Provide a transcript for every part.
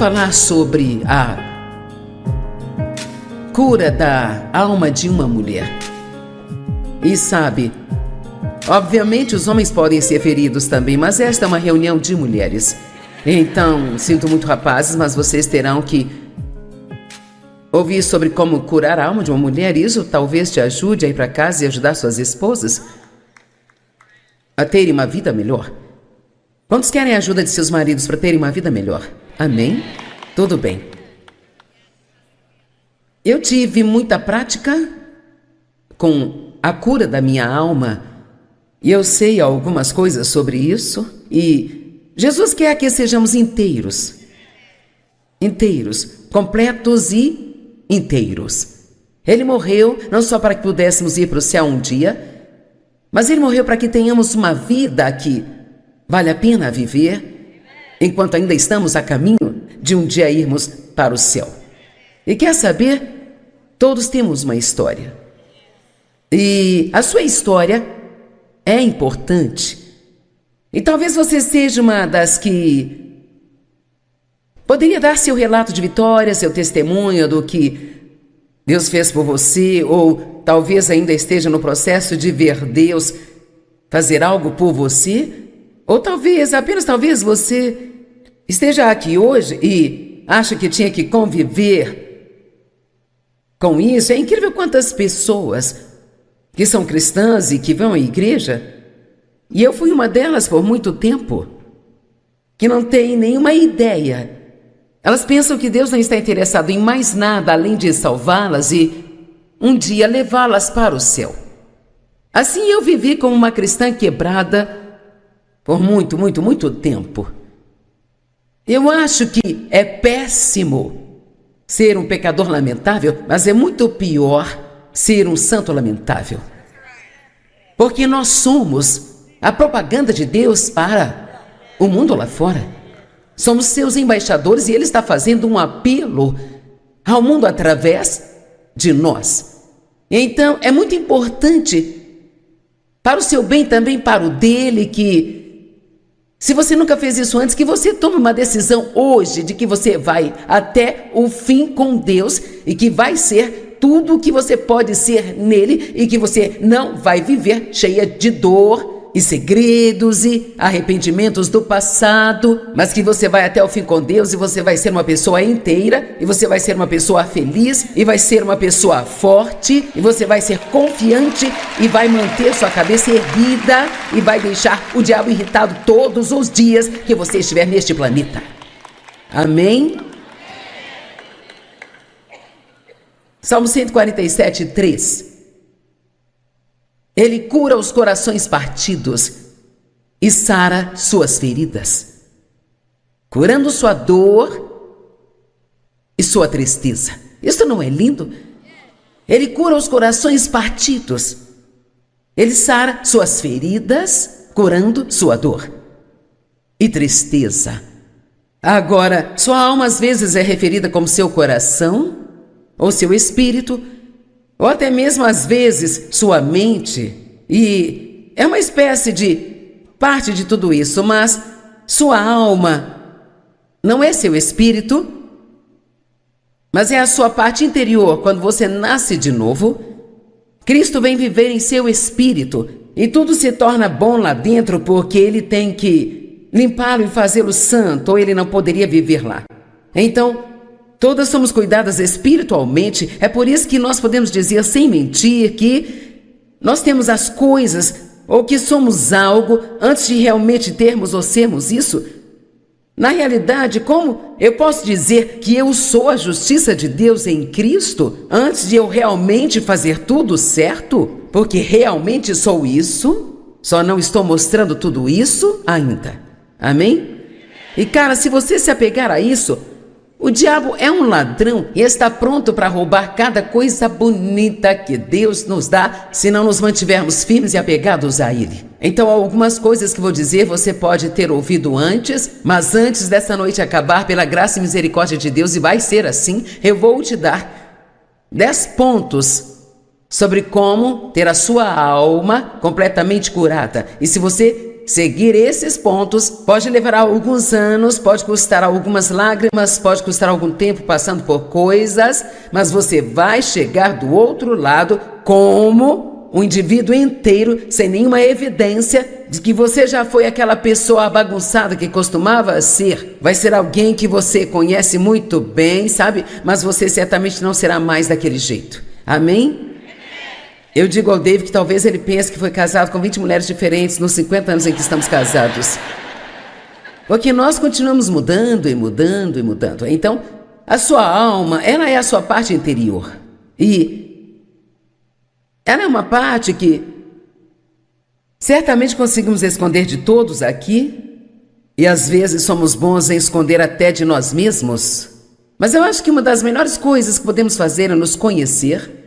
falar sobre a cura da alma de uma mulher. E sabe, obviamente os homens podem ser feridos também, mas esta é uma reunião de mulheres. Então, sinto muito, rapazes, mas vocês terão que ouvir sobre como curar a alma de uma mulher. Isso talvez te ajude a ir para casa e ajudar suas esposas a terem uma vida melhor. Quantos querem a ajuda de seus maridos para terem uma vida melhor? Amém? Tudo bem. Eu tive muita prática com a cura da minha alma e eu sei algumas coisas sobre isso. E Jesus quer que sejamos inteiros, completos e inteiros. Ele morreu não só para que pudéssemos ir para o céu um dia, mas Ele morreu para que tenhamos uma vida que vale a pena viver enquanto ainda estamos a caminho de um dia irmos para o céu. E quer saber? Todos temos uma história. E a sua história é importante. E talvez você seja uma das que poderia dar seu relato de vitória, seu testemunho do que Deus fez por você, ou talvez ainda esteja no processo de ver Deus fazer algo por você, ou talvez, apenas talvez você esteja aqui hoje e acha que tinha que conviver com isso. É incrível quantas pessoas que são cristãs e que vão à igreja, e eu fui uma delas por muito tempo, que não tem nenhuma ideia. Elas pensam que Deus não está interessado em mais nada além de salvá-las e um dia levá-las para o céu. Assim eu vivi como uma cristã quebrada por muito tempo. Eu acho que é péssimo ser um pecador lamentável, mas é muito pior ser um santo lamentável. Porque nós somos a propaganda de Deus para o mundo lá fora. Somos seus embaixadores e Ele está fazendo um apelo ao mundo através de nós. Então, é muito importante para o seu bem, também para o dele, que se você nunca fez isso antes, que você tome uma decisão hoje de que você vai até o fim com Deus e que vai ser tudo o que você pode ser nele e que você não vai viver cheia de dor e segredos e arrependimentos do passado, mas que você vai até o fim com Deus e você vai ser uma pessoa inteira e você vai ser uma pessoa feliz e vai ser uma pessoa forte e você vai ser confiante e vai manter sua cabeça erguida e vai deixar o diabo irritado todos os dias que você estiver neste planeta. Amém? Salmo 147, 3. Ele cura os corações partidos e sara suas feridas, curando sua dor e sua tristeza. Isso não é lindo? Ele cura os corações partidos. Ele sara suas feridas, curando sua dor e tristeza. Agora, sua alma às vezes é referida como seu coração ou seu espírito, ou até mesmo às vezes sua mente, e é uma espécie de parte de tudo isso, mas sua alma não é seu espírito, mas é a sua parte interior. Quando você nasce de novo, Cristo vem viver em seu espírito e tudo se torna bom lá dentro porque Ele tem que limpá-lo e fazê-lo santo, ou Ele não poderia viver lá. Então, todas somos cuidadas espiritualmente. É por isso que nós podemos dizer sem mentir que nós temos as coisas ou que somos algo antes de realmente termos ou sermos isso. Na realidade, como eu posso dizer que eu sou a justiça de Deus em Cristo antes de eu realmente fazer tudo certo? Porque realmente sou isso, só não estou mostrando tudo isso ainda. Amém? E cara, se você se apegar a isso, o diabo é um ladrão e está pronto para roubar cada coisa bonita que Deus nos dá se não nos mantivermos firmes e apegados a Ele. Então, algumas coisas que vou dizer você pode ter ouvido antes, mas antes dessa noite acabar, pela graça e misericórdia de Deus, e vai ser assim, eu vou te dar 10 pontos sobre como ter a sua alma completamente curada. E se você seguir esses pontos pode levar alguns anos, pode custar algumas lágrimas, pode custar algum tempo passando por coisas, mas você vai chegar do outro lado como um indivíduo inteiro, sem nenhuma evidência de que você já foi aquela pessoa bagunçada que costumava ser. Vai ser alguém que você conhece muito bem, sabe? Mas você certamente não será mais daquele jeito. Amém? Eu digo ao David que talvez ele pense que foi casado com 20 mulheres diferentes nos 50 anos em que estamos casados. Porque nós continuamos mudando e mudando e mudando. Então, a sua alma, ela é a sua parte interior. E ela é uma parte que certamente conseguimos esconder de todos aqui. E às vezes somos bons em esconder até de nós mesmos. Mas eu acho que uma das melhores coisas que podemos fazer é nos conhecer.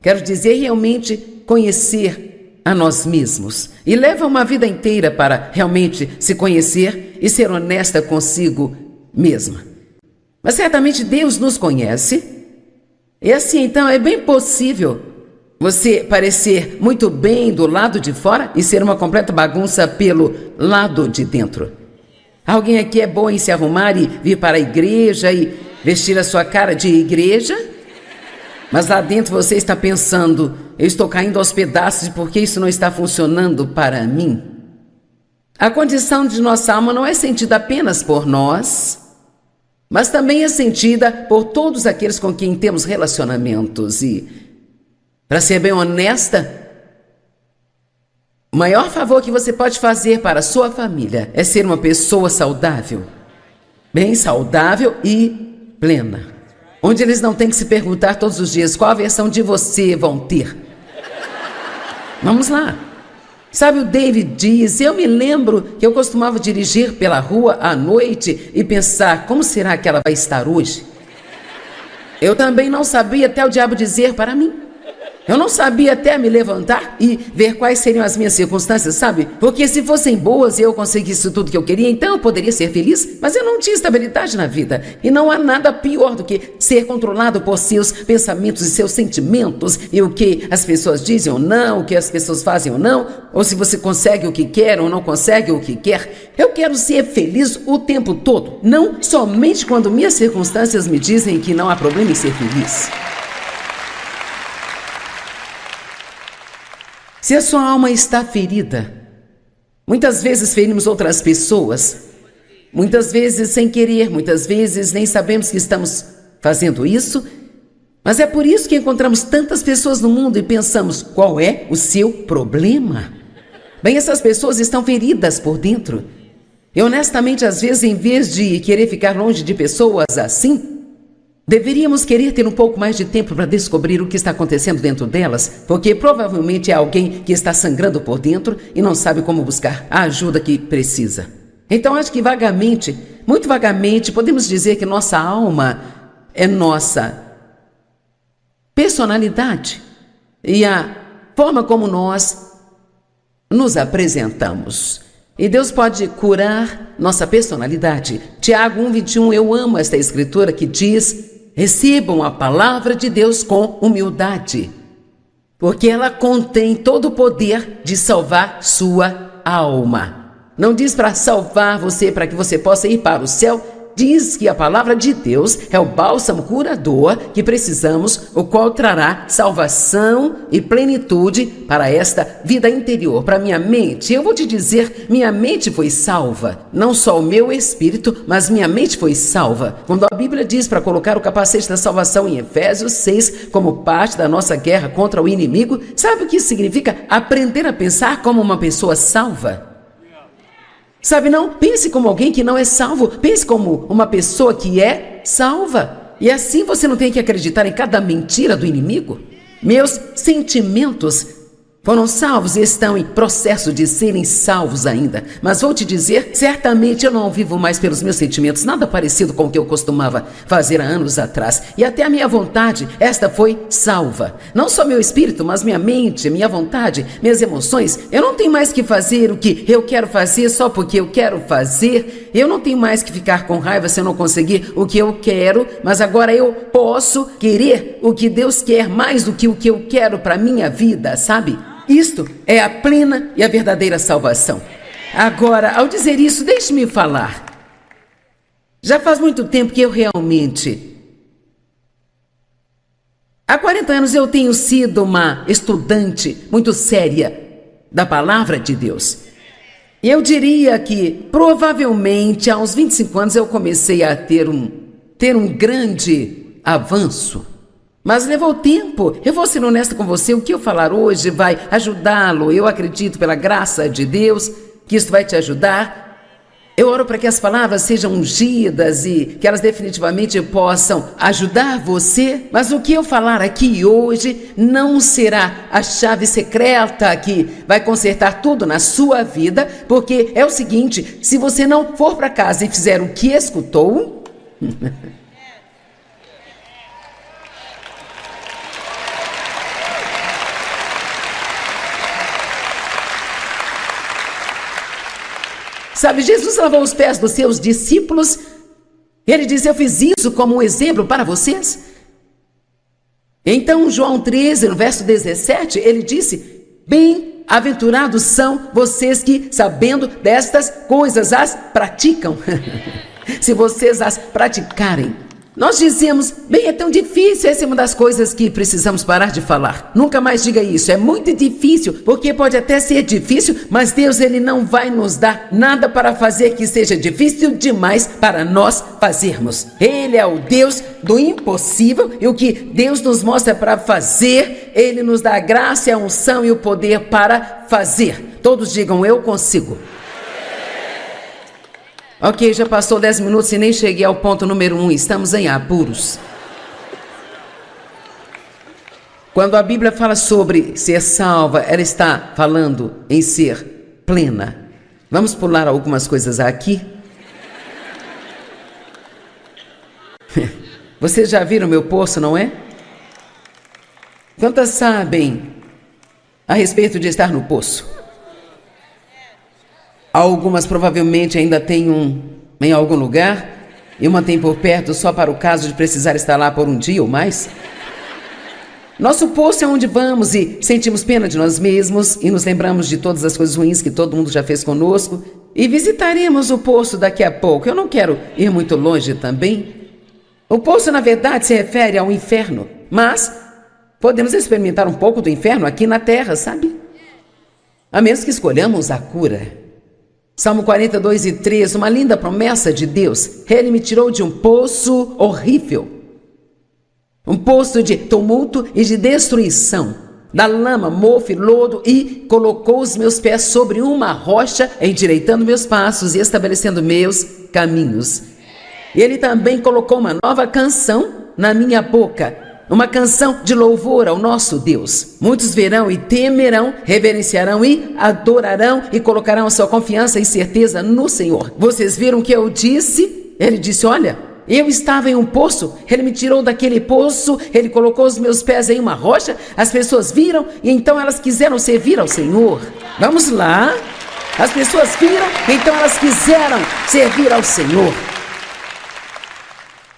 Quero dizer, realmente conhecer a nós mesmos. E leva uma vida inteira para realmente se conhecer e ser honesta consigo mesma. Mas certamente Deus nos conhece. E assim, então, é bem possível você parecer muito bem do lado de fora e ser uma completa bagunça pelo lado de dentro. Alguém aqui é bom em se arrumar e vir para a igreja e vestir a sua cara de igreja? Mas lá dentro você está pensando, eu estou caindo aos pedaços porque isso não está funcionando para mim. A condição de nossa alma não é sentida apenas por nós, mas também é sentida por todos aqueles com quem temos relacionamentos. E, para ser bem honesta, o maior favor que você pode fazer para a sua família é ser uma pessoa saudável, bem saudável e plena. Onde eles não têm que se perguntar todos os dias qual a versão de você vão ter. Vamos lá. Sabe, o David diz, eu me lembro que eu costumava dirigir pela rua à noite e pensar, como será que ela vai estar hoje? Eu também não sabia até o diabo dizer para mim. Eu não sabia até me levantar e ver quais seriam as minhas circunstâncias, sabe? Porque se fossem boas e eu conseguisse tudo que eu queria, então eu poderia ser feliz, mas eu não tinha estabilidade na vida. E não há nada pior do que ser controlado por seus pensamentos e seus sentimentos, e o que as pessoas dizem ou não, o que as pessoas fazem ou não, ou se você consegue o que quer ou não consegue o que quer. Eu quero ser feliz o tempo todo, não somente quando minhas circunstâncias me dizem que não há problema em ser feliz. Se a sua alma está ferida, muitas vezes ferimos outras pessoas, muitas vezes sem querer, muitas vezes nem sabemos que estamos fazendo isso, mas é por isso que encontramos tantas pessoas no mundo e pensamos, qual é o seu problema? Bem, essas pessoas estão feridas por dentro. E honestamente, às vezes, em vez de querer ficar longe de pessoas assim, deveríamos querer ter um pouco mais de tempo para descobrir o que está acontecendo dentro delas, porque provavelmente é alguém que está sangrando por dentro e não sabe como buscar a ajuda que precisa. Então acho que vagamente, muito vagamente, podemos dizer que nossa alma é nossa personalidade e a forma como nós nos apresentamos. E Deus pode curar nossa personalidade. Tiago 1:21, eu amo esta escritura que diz: recebam a palavra de Deus com humildade, porque ela contém todo o poder de salvar sua alma. Não diz para salvar você, para que você possa ir para o céu. Diz que a palavra de Deus é o bálsamo curador que precisamos, o qual trará salvação e plenitude para esta vida interior, para minha mente. Eu vou te dizer, minha mente foi salva, não só o meu espírito, mas minha mente foi salva. Quando a Bíblia diz para colocar o capacete da salvação em Efésios 6, como parte da nossa guerra contra o inimigo, sabe o que isso significa? Aprender a pensar como uma pessoa salva. Sabe, não pense como alguém que não é salvo, pense como uma pessoa que é salva. E assim você não tem que acreditar em cada mentira do inimigo. Meus sentimentos foram salvos e estão em processo de serem salvos ainda. Mas vou te dizer, certamente eu não vivo mais pelos meus sentimentos, nada parecido com o que eu costumava fazer há anos atrás. E até a minha vontade, esta foi salva. Não só meu espírito, mas minha mente, minha vontade, minhas emoções. Eu não tenho mais que fazer o que eu quero fazer só porque eu quero fazer. Eu não tenho mais que ficar com raiva se eu não conseguir o que eu quero, mas agora eu posso querer o que Deus quer mais do que o que eu quero para minha vida, sabe? Isto é a plena e a verdadeira salvação. Agora, ao dizer isso, deixe-me falar. Já faz muito tempo que eu realmente... Há 40 anos eu tenho sido uma estudante muito séria da palavra de Deus. E eu diria que, provavelmente, há uns 25 anos eu comecei a ter um grande avanço. Mas levou tempo. Eu vou ser honesta com você, o que eu falar hoje vai ajudá-lo. Eu acredito, pela graça de Deus, que isso vai te ajudar. Eu oro para que as palavras sejam ungidas e que elas definitivamente possam ajudar você. Mas o que eu falar aqui hoje não será a chave secreta que vai consertar tudo na sua vida, porque é o seguinte, se você não for para casa e fizer o que escutou... Sabe, Jesus lavou os pés dos seus discípulos. Ele disse, eu fiz isso como um exemplo para vocês. Então, João 13, no verso 17, ele disse, bem-aventurados são vocês que, sabendo destas coisas, as praticam. Se vocês as praticarem. Nós dizemos, bem, é tão difícil, essa é uma das coisas que precisamos parar de falar. Nunca mais diga isso, é muito difícil, porque pode até ser difícil, mas Deus, Ele não vai nos dar nada para fazer que seja difícil demais para nós fazermos. Ele é o Deus do impossível e o que Deus nos mostra para fazer, Ele nos dá a graça, a unção e o poder para fazer. Todos digam, eu consigo. Ok, já passou 10 minutos e nem cheguei ao ponto número 1, estamos em apuros. Quando a Bíblia fala sobre ser salva, ela está falando em ser plena. Vamos pular algumas coisas aqui. Vocês já viram meu poço, não é? Quantas sabem a respeito de estar no poço? Algumas provavelmente ainda têm em algum lugar e uma tem por perto só para o caso de precisar estar lá por um dia ou mais. Nosso poço é onde vamos e sentimos pena de nós mesmos e nos lembramos de todas as coisas ruins que todo mundo já fez conosco e visitaremos o poço daqui a pouco. Eu não quero ir muito longe também. O poço, na verdade, se refere ao inferno, mas podemos experimentar um pouco do inferno aqui na terra, sabe? A menos que escolhamos a cura. Salmo 42:3, uma linda promessa de Deus. Ele me tirou de um poço horrível. Um poço de tumulto e de destruição. Da lama, mofo e lodo e colocou os meus pés sobre uma rocha, endireitando meus passos e estabelecendo meus caminhos. E Ele também colocou uma nova canção na minha boca. Uma canção de louvor ao nosso Deus. Muitos verão e temerão, reverenciarão e adorarão e colocarão a sua confiança e certeza no Senhor. Vocês viram o que eu disse? Ele disse, olha, eu estava em um poço, Ele me tirou daquele poço, Ele colocou os meus pés em uma rocha, as pessoas viram e então elas quiseram servir ao Senhor. Vamos lá. As pessoas viram, então elas quiseram servir ao Senhor.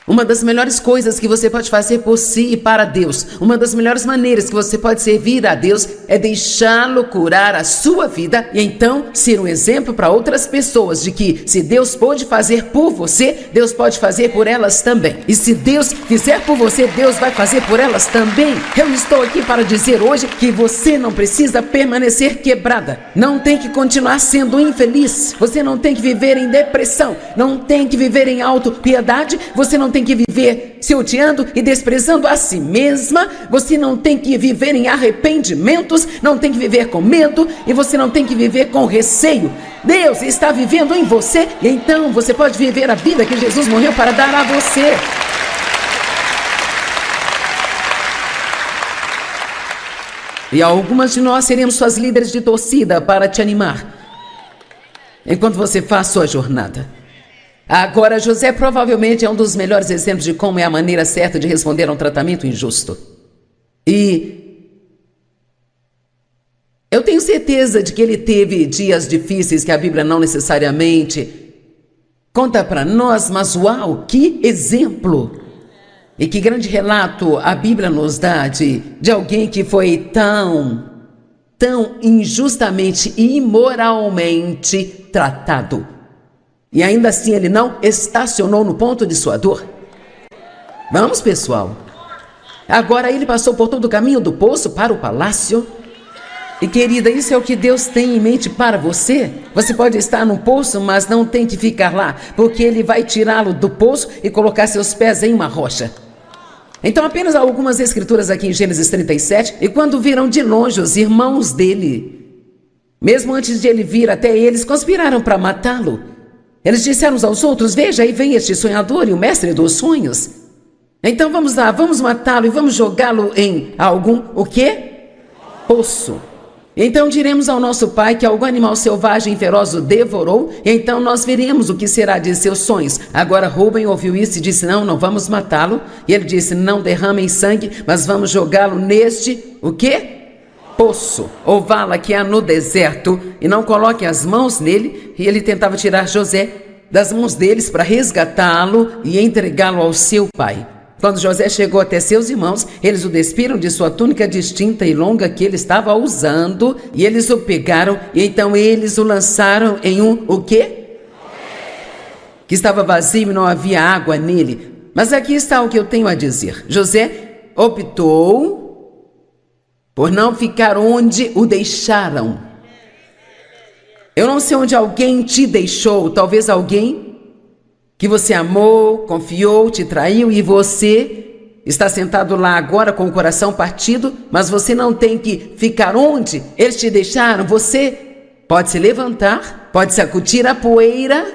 Uma das melhores coisas que você pode fazer por si e para Deus, uma das melhores maneiras que você pode servir a Deus é deixá-lo curar a sua vida e então ser um exemplo para outras pessoas de que se Deus pode fazer por você, Deus pode fazer por elas também. E se Deus fizer por você, Deus vai fazer por elas também. Eu estou aqui para dizer hoje que você não precisa permanecer quebrada, não tem que continuar sendo infeliz, você não tem que viver em depressão, não tem que viver em autopiedade, você não tem que viver se odiando e desprezando a si mesma, você não tem que viver em arrependimentos, não tem que viver com medo e você não tem que viver com receio. Deus está vivendo em você e então você pode viver a vida que Jesus morreu para dar a você. E algumas de nós seremos suas líderes de torcida para te animar enquanto você faz sua jornada. Agora, José provavelmente é um dos melhores exemplos de como é a maneira certa de responder a um tratamento injusto. E eu tenho certeza de que ele teve dias difíceis que a Bíblia não necessariamente conta para nós, mas uau, que exemplo! E que grande relato a Bíblia nos dá de alguém que foi tão tão injustamente e imoralmente tratado. E ainda assim ele não estacionou no ponto de sua dor. Vamos, pessoal. Agora ele passou por todo o caminho do poço para o palácio. E querida, isso é o que Deus tem em mente para você. Você pode estar no poço, mas não tem que ficar lá, porque Ele vai tirá-lo do poço e colocar seus pés em uma rocha. Então apenas algumas escrituras aqui em Gênesis 37. E quando viram de longe os irmãos dele, mesmo antes de ele vir até eles, conspiraram para matá-lo. Eles disseram uns aos outros: veja, aí vem este sonhador e o mestre dos sonhos. Então vamos lá, vamos matá-lo e vamos jogá-lo em algum, o quê? Poço. Então diremos ao nosso pai que algum animal selvagem e feroz o devorou, e então nós veremos o que será de seus sonhos. Agora Rúben ouviu isso e disse: não vamos matá-lo. E ele disse: não derramem sangue, mas vamos jogá-lo neste, o quê? Poço, ou vala que há no deserto, e não coloque as mãos nele. E ele tentava tirar José das mãos deles para resgatá-lo e entregá-lo ao seu pai. Quando José chegou até seus irmãos, eles o despiram de sua túnica distinta e longa que ele estava usando, e eles o pegaram, e então eles o lançaram em um, o quê? Que estava vazio e não havia água nele. Mas aqui está o que eu tenho a dizer. José optou por não ficar onde o deixaram. Eu não sei onde alguém te deixou, talvez alguém que você amou, confiou, te traiu, e você está sentado lá agora com o coração partido, mas você não tem que ficar onde eles te deixaram. Você pode se levantar, pode sacudir a poeira,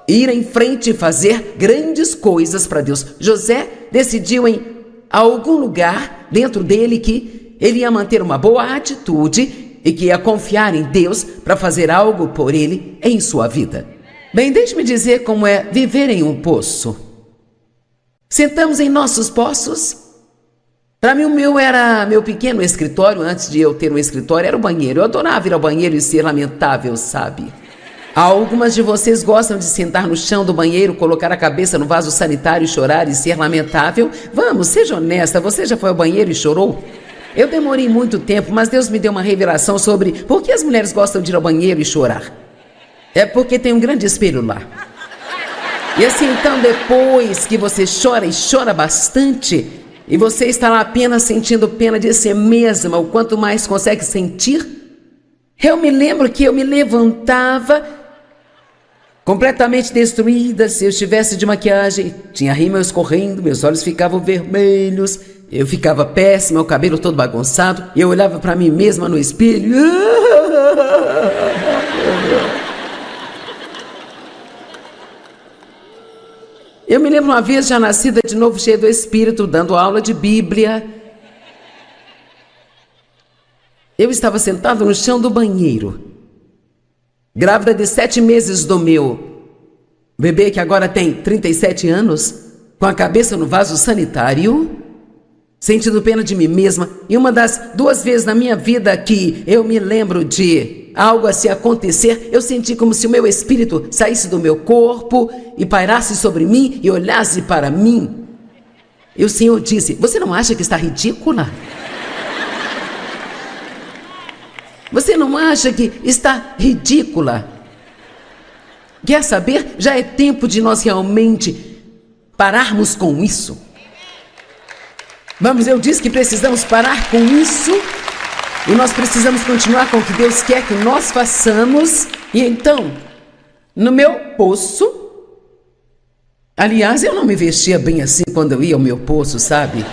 ir em frente e fazer grandes coisas para Deus. José decidiu em algum lugar dentro dele que ele ia manter uma boa atitude e que ia confiar em Deus para fazer algo por ele em sua vida. Bem, deixe-me dizer como é viver em um poço. Sentamos em nossos poços. Para mim, o meu pequeno escritório, antes de eu ter um escritório, era o banheiro. Eu adorava ir ao banheiro e ser lamentável, sabe? Algumas de vocês gostam de sentar no chão do banheiro, colocar a cabeça no vaso sanitário, chorar e ser lamentável? Vamos, seja honesta, você já foi ao banheiro e chorou? Eu demorei muito tempo, mas Deus me deu uma revelação sobre por que as mulheres gostam de ir ao banheiro e chorar. É porque tem um grande espelho lá. E assim, então, depois que você chora e chora bastante, e você está lá apenas sentindo pena de si mesma, o quanto mais consegue sentir, eu me lembro que eu me levantava completamente destruída. Se eu estivesse de maquiagem, tinha rímel escorrendo, meus olhos ficavam vermelhos, eu ficava péssima, o cabelo todo bagunçado, e eu olhava para mim mesma no espelho. Eu me lembro uma vez, já nascida de novo, cheia do Espírito, dando aula de Bíblia. Eu estava sentada no chão do banheiro, grávida de 7 meses do meu bebê, que agora tem 37 anos, com a cabeça no vaso sanitário, sentindo pena de mim mesma. E uma das 2 vezes na minha vida que eu me lembro de algo assim acontecer, eu senti como se o meu espírito saísse do meu corpo e pairasse sobre mim e olhasse para mim. E o Senhor disse: você não acha que está ridícula? Você não acha que está ridícula? Quer saber? Já é tempo de nós realmente pararmos com isso. Vamos, eu disse que precisamos parar com isso. E nós precisamos continuar com o que Deus quer que nós façamos. E então, no meu poço, aliás, eu não me vestia bem assim quando eu ia ao meu poço, sabe?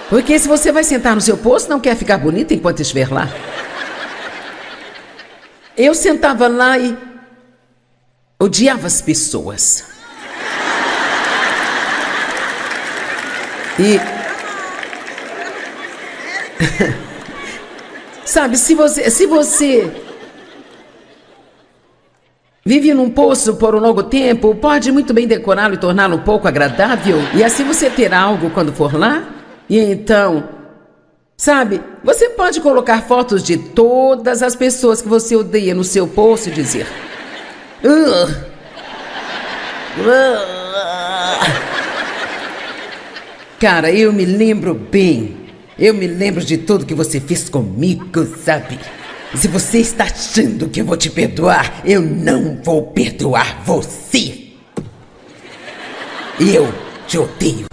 Porque se você vai sentar no seu poço, não quer ficar bonita enquanto estiver lá. Eu sentava lá e odiava as pessoas. E sabe, se você vive num poço por um longo tempo, pode muito bem decorá-lo e torná-lo um pouco agradável, e assim você terá algo quando for lá. E então, sabe, você pode colocar fotos de todas as pessoas que você odeia no seu poço e dizer: cara, eu me lembro bem Eu me lembro de tudo que você fez comigo, sabe? Se você está achando que eu vou te perdoar, eu não vou perdoar você. Eu te odeio.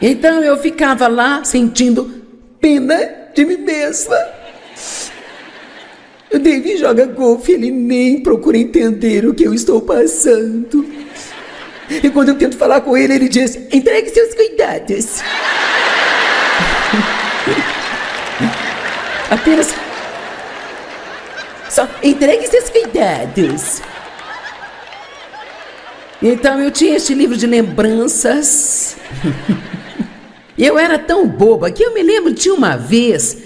Então eu ficava lá sentindo pena de mim mesma. O David joga golfe, ele nem procura entender o que eu estou passando. E quando eu tento falar com ele, ele diz: entregue seus cuidados. Apenas... só entregue seus cuidados. Então eu tinha este livro de lembranças. E eu era tão boba que eu me lembro de uma vez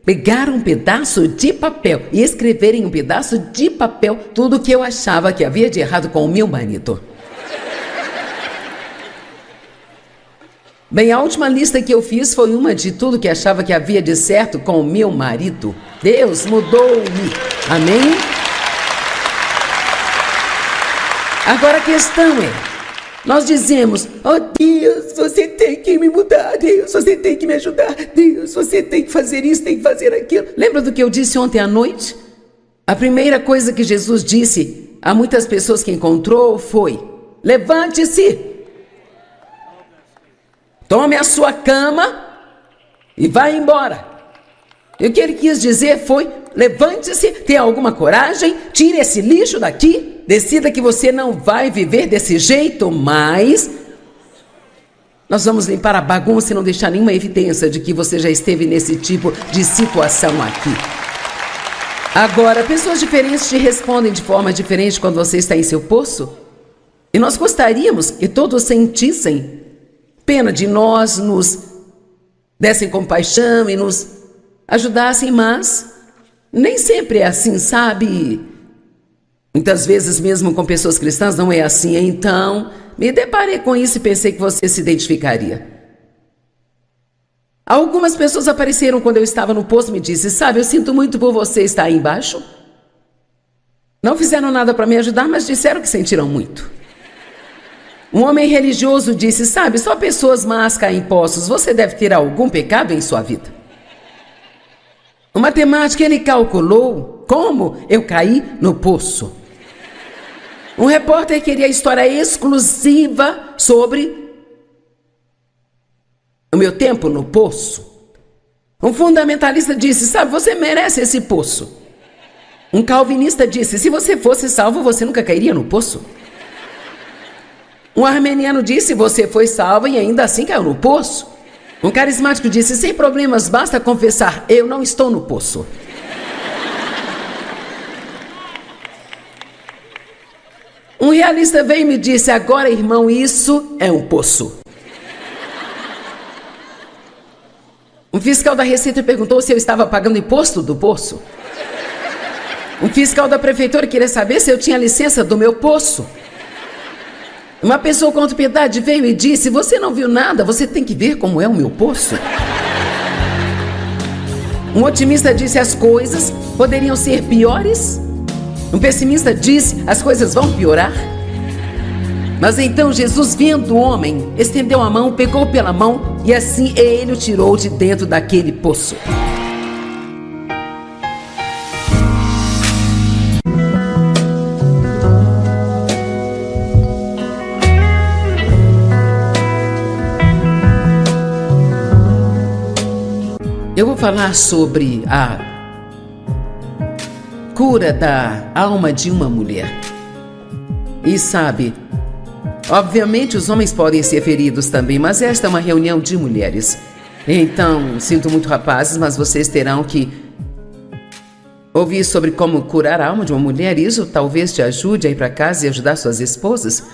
pegar um pedaço de papel e escrever em um pedaço de papel tudo o que eu achava que havia de errado com o meu marido. Bem, a última lista que eu fiz foi uma de tudo que achava que havia de certo com o meu marido. Deus mudou-me. Amém? Agora a questão é, nós dizemos: oh Deus, você tem que me mudar, Deus, você tem que me ajudar, Deus, você tem que fazer isso, tem que fazer aquilo. Lembra do que eu disse ontem à noite? A primeira coisa que Jesus disse a muitas pessoas que encontrou foi: levante-se, tome a sua cama e vá embora. E o que ele quis dizer foi: levante-se, tenha alguma coragem, tire esse lixo daqui, decida que você não vai viver desse jeito mais. Nós vamos limpar a bagunça e não deixar nenhuma evidência de que você já esteve nesse tipo de situação aqui. Agora, pessoas diferentes te respondem de forma diferente quando você está em seu poço. E nós gostaríamos que todos sentissem pena de nós, nos dessem compaixão e nos ajudassem, mas nem sempre é assim, sabe? Muitas vezes mesmo com pessoas cristãs não é assim. Então me deparei com isso e pensei que você se identificaria. Algumas pessoas apareceram quando eu estava no poço e me disse: sabe, eu sinto muito por você estar aí embaixo. Não fizeram nada para me ajudar, mas disseram que sentiram muito. Um homem religioso disse: sabe, só pessoas más caem em poços, você deve ter algum pecado em sua vida. O matemático, ele calculou como eu caí no poço. Um repórter queria história exclusiva sobre o meu tempo no poço. Um fundamentalista disse: sabe, você merece esse poço. Um calvinista disse: se você fosse salvo, você nunca cairia no poço. Um armeniano disse: você foi salvo e ainda assim caiu no poço. Um carismático disse: sem problemas, basta confessar, eu não estou no poço. Um realista veio e me disse: agora, irmão, isso é um poço. Um fiscal da Receita perguntou se eu estava pagando imposto do poço. Um fiscal da prefeitura queria saber se eu tinha licença do meu poço. Uma pessoa com autopiedade veio e disse: você não viu nada, você tem que ver como é o meu poço. Um otimista disse: as coisas poderiam ser piores. Um pessimista disse: as coisas vão piorar. Mas então Jesus, vendo o homem, estendeu a mão, pegou pela mão e assim ele o tirou de dentro daquele poço. Eu vou falar sobre a cura da alma de uma mulher. E sabe, obviamente os homens podem ser feridos também, mas esta é uma reunião de mulheres. Então, sinto muito, rapazes, mas vocês terão que ouvir sobre como curar a alma de uma mulher. Isso talvez te ajude a ir para casa e ajudar suas esposas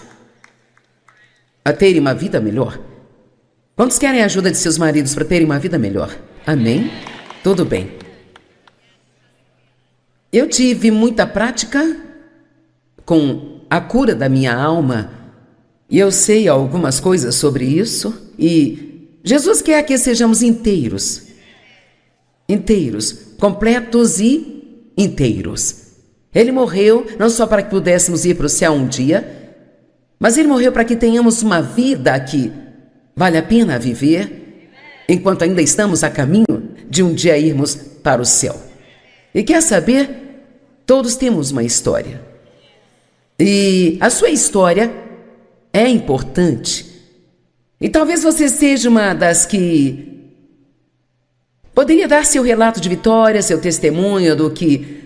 a terem uma vida melhor. Quantos querem a ajuda de seus maridos para terem uma vida melhor? Amém? Tudo bem. Eu tive muita prática com a cura da minha alma e eu sei algumas coisas sobre isso. E Jesus quer que sejamos inteiros, completos e inteiros. Ele morreu não só para que pudéssemos ir para o céu um dia, mas ele morreu para que tenhamos uma vida que vale a pena viver. enquanto ainda estamos a caminho de um dia irmos para o céu. E quer saber? Todos temos uma história. E a sua história é importante. E talvez você seja uma das que poderia dar seu relato de vitória, seu testemunho do que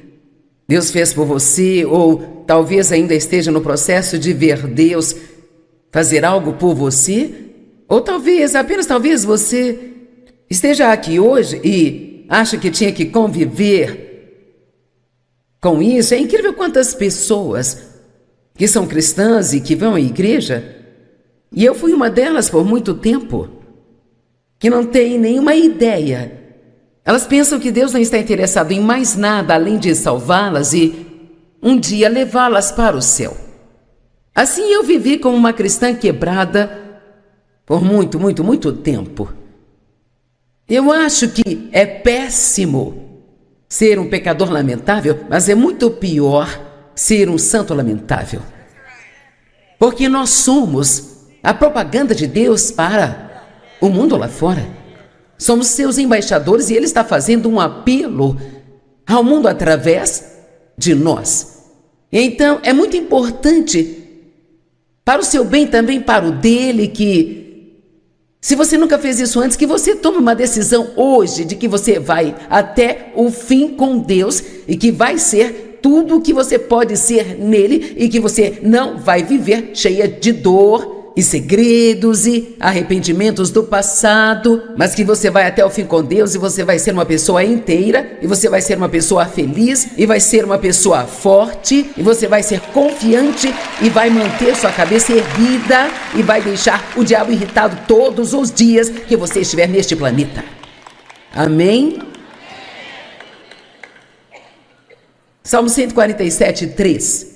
Deus fez por você, ou talvez ainda esteja no processo de ver Deus fazer algo por você, ou talvez, apenas talvez, você esteja aqui hoje e acha que tinha que conviver com isso. É incrível quantas pessoas que são cristãs e que vão à igreja, e eu fui uma delas por muito tempo, que não tem nenhuma ideia. Elas pensam que Deus não está interessado em mais nada além de salvá-las e um dia levá-las para o céu. Assim eu vivi como uma cristã quebrada por muito tempo. Eu acho que é péssimo ser um pecador lamentável, mas é muito pior ser um santo lamentável. Porque nós somos a propaganda de Deus para o mundo lá fora. Somos seus embaixadores e Ele está fazendo um apelo ao mundo através de nós. Então, é muito importante para o seu bem, também para o dele, que se você nunca fez isso antes, que você tome uma decisão hoje de que você vai até o fim com Deus e que vai ser tudo o que você pode ser nele e que você não vai viver cheia de dor e segredos e arrependimentos do passado, mas que você vai até o fim com Deus e você vai ser uma pessoa inteira, e você vai ser uma pessoa feliz, e vai ser uma pessoa forte, e você vai ser confiante, e vai manter sua cabeça erguida, e vai deixar o diabo irritado todos os dias que você estiver neste planeta. Amém? Salmo 147, 3.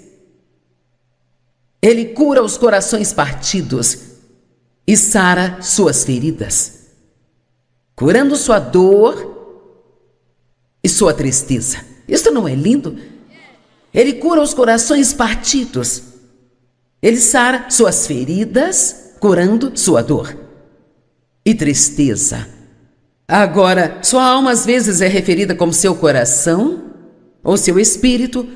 Ele cura os corações partidos e sara suas feridas, curando sua dor e sua tristeza. Isso não é lindo? Ele cura os corações partidos. Ele sara suas feridas, curando sua dor e tristeza. Agora, sua alma às vezes é referida como seu coração, ou seu espírito,